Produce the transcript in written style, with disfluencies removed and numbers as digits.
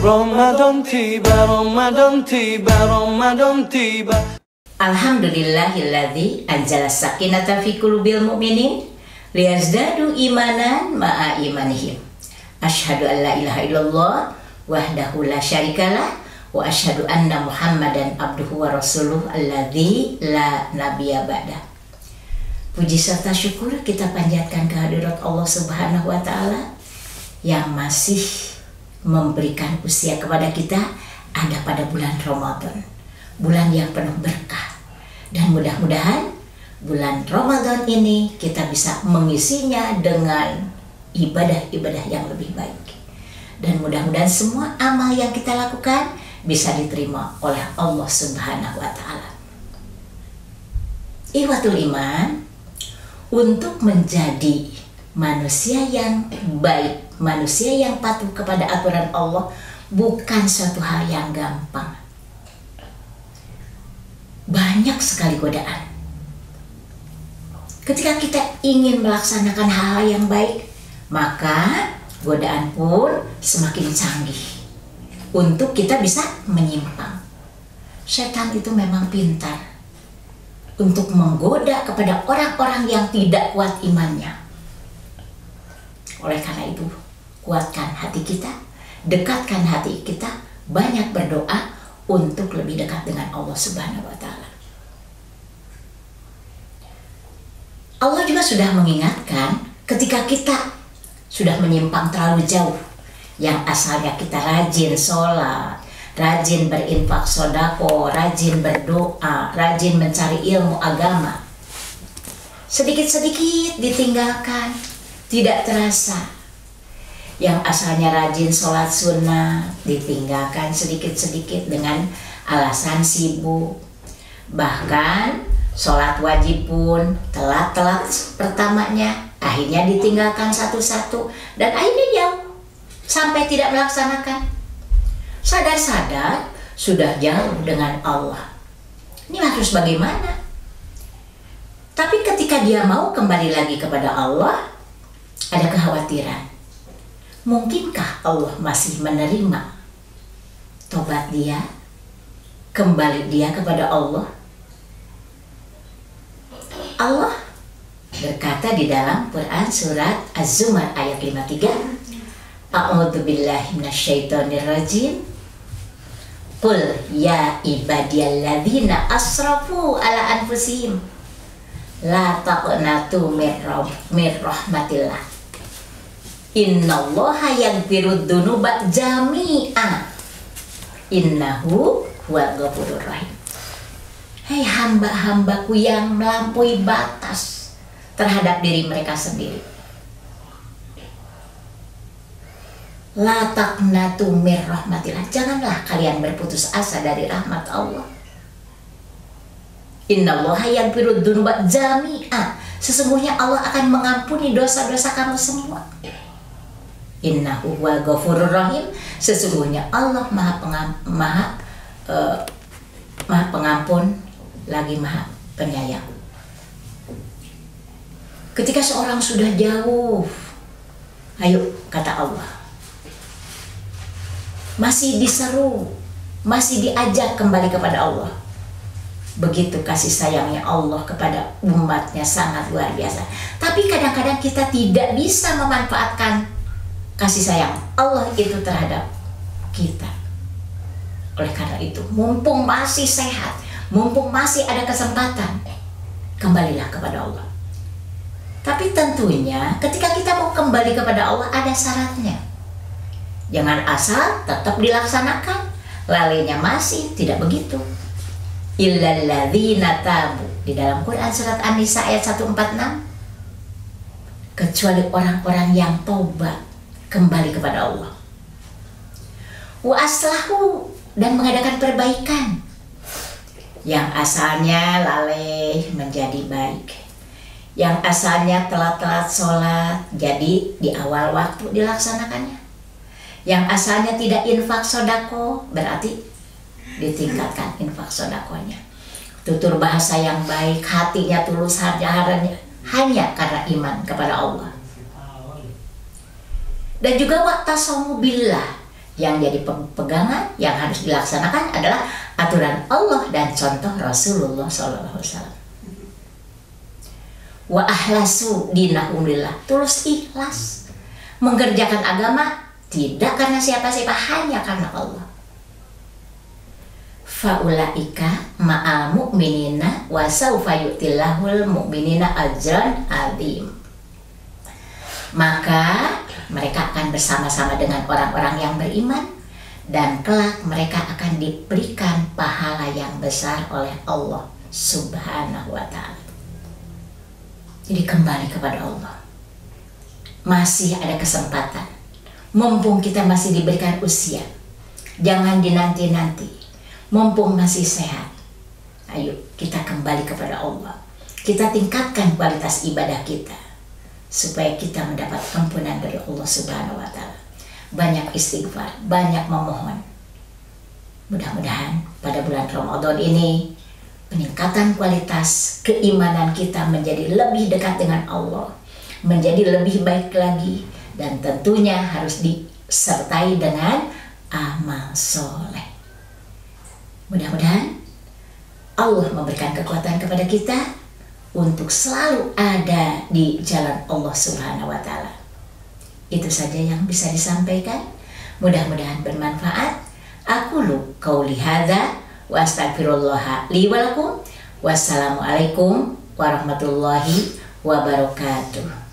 Ramadan tiba, Ramadan tiba, Ramadan tiba. Alhamdulillahilladzi anzala sakinata fi qulubil mu'minin liyazdadu imanan ma'a imanihim. Asyhadu an la ilaha illallah wahdahu la syarikalah wa asyhadu anna Muhammadan abduhu wa rasuluh alladzi la nabiyya ba'da. Puji serta syukur kita panjatkan kehadirat Allah Subhanahu wa taala yang masih memberikan usia kepada kita ada pada bulan Ramadan, bulan yang penuh berkah. Dan mudah-mudahan bulan Ramadan ini kita bisa mengisinya dengan ibadah-ibadah yang lebih baik. Dan mudah-mudahan semua amal yang kita lakukan bisa diterima oleh Allah Subhanahu wa taala. Ikhwatul iman, untuk menjadi manusia yang baik, manusia yang patuh kepada aturan Allah bukan suatu hal yang gampang. Banyak sekali godaan. Ketika kita ingin melaksanakan hal-hal yang baik, maka godaan pun semakin canggih untuk kita bisa menyimpang. Setan itu memang pintar untuk menggoda kepada orang-orang yang tidak kuat imannya. Oleh karena itu, kuatkan hati kita, dekatkan hati kita, banyak berdoa untuk lebih dekat dengan Allah Subhanahu wa taala. Allah juga sudah mengingatkan ketika kita sudah menyimpang terlalu jauh, yang asalnya kita rajin sholat, rajin berinfak sodako, rajin berdoa, rajin mencari ilmu agama, sedikit-sedikit ditinggalkan, tidak terasa. Yang asalnya rajin sholat sunnah ditinggalkan sedikit-sedikit dengan alasan sibuk. Bahkan sholat wajib pun telat-telat pertamanya, akhirnya ditinggalkan satu-satu dan akhirnya jauh sampai tidak melaksanakan. Sadar-sadar sudah jauh dengan Allah. Ini harus bagaimana? Tapi ketika dia mau kembali lagi kepada Allah, ada kekhawatiran. Mungkinkah Allah masih menerima tobat dia, kembali dia kepada Allah? Allah berkata di dalam Quran surat Az-Zumar ayat 53, A'udzu billahi minasyaitonir rajim. Qul ya ibadiyalladzina asrafu ala anfusihim la taqnatu mir rahmatillah. Innallaha yaghfirud dzunuba jami'a. Innahu huwal ghafurur rahim. Hei hamba-hambaku yang melampaui batas terhadap diri mereka sendiri. La taqnatu mir rahmatillah. Janganlah kalian berputus asa dari rahmat Allah. Innallaha yaghfirud dzunuba jami'a. Sesungguhnya Allah akan mengampuni dosa-dosa kamu semua. Innahu huwal ghafurur rahim. Sesungguhnya Allah maha pengampun lagi maha penyayang. Ketika seorang sudah jauh, ayo kata Allah, masih diseru, masih diajak kembali kepada Allah. Begitu kasih sayangnya Allah kepada umatnya sangat luar biasa. Tapi kadang-kadang kita tidak bisa memanfaatkan kasih sayang Allah itu terhadap kita. Oleh karena itu, mumpung masih sehat, mumpung masih ada kesempatan, kembalilah kepada Allah. Tapi tentunya ketika kita mau kembali kepada Allah ada syaratnya. Jangan asal tetap dilaksanakan, lalainya masih tidak begitu. Illalladzina tabu di dalam Quran surat An-Nisa ayat 146, kecuali orang-orang yang tobat kembali kepada Allah. Wa aslahu, dan mengadakan perbaikan. Yang asalnya lalai menjadi baik. Yang asalnya telat-telat sholat jadi di awal waktu dilaksanakannya. Yang asalnya tidak infak sodako berarti ditingkatkan infak sodakonya. Tutur bahasa yang baik, hatinya tulus, hanya karena iman kepada Allah. Dan juga waqtasamu billah, Yang jadi pegangan, yang harus dilaksanakan adalah aturan Allah dan contoh Rasulullah SAW. Wa ahlasu dinahum lillah, tulus ikhlas mengerjakan agama tidak karena siapa-siapa, hanya karena Allah. Faulaika ma'al mu'minina wa sawfa yu'tillahul mu'minina ajran azim. Maka mereka akan bersama-sama dengan orang-orang yang beriman, dan kelak mereka akan diberikan pahala yang besar oleh Allah Subhanahu wa ta'ala. Jadi kembali kepada Allah. Masih ada kesempatan. Mumpung kita masih diberikan usia, jangan dinanti-nanti. Mumpung masih sehat, ayo kita kembali kepada Allah. Kita tingkatkan kualitas ibadah kita supaya kita mendapat ampunan dari Allah Subhanahu wa ta'ala. Banyak istighfar, banyak memohon. Mudah-mudahan pada bulan Ramadan ini peningkatan kualitas keimanan kita menjadi lebih dekat dengan Allah, menjadi lebih baik lagi, dan tentunya harus disertai dengan amal soleh. Mudah-mudahan Allah memberikan kekuatan kepada kita untuk selalu ada di jalan Allah Subhanahu wa ta'ala. Itu saja yang bisa disampaikan. Mudah-mudahan bermanfaat. Aqulu qauli hadza wa astaghfirullah li wa lakum. Wassalamualaikum warahmatullahi wabarakatuh.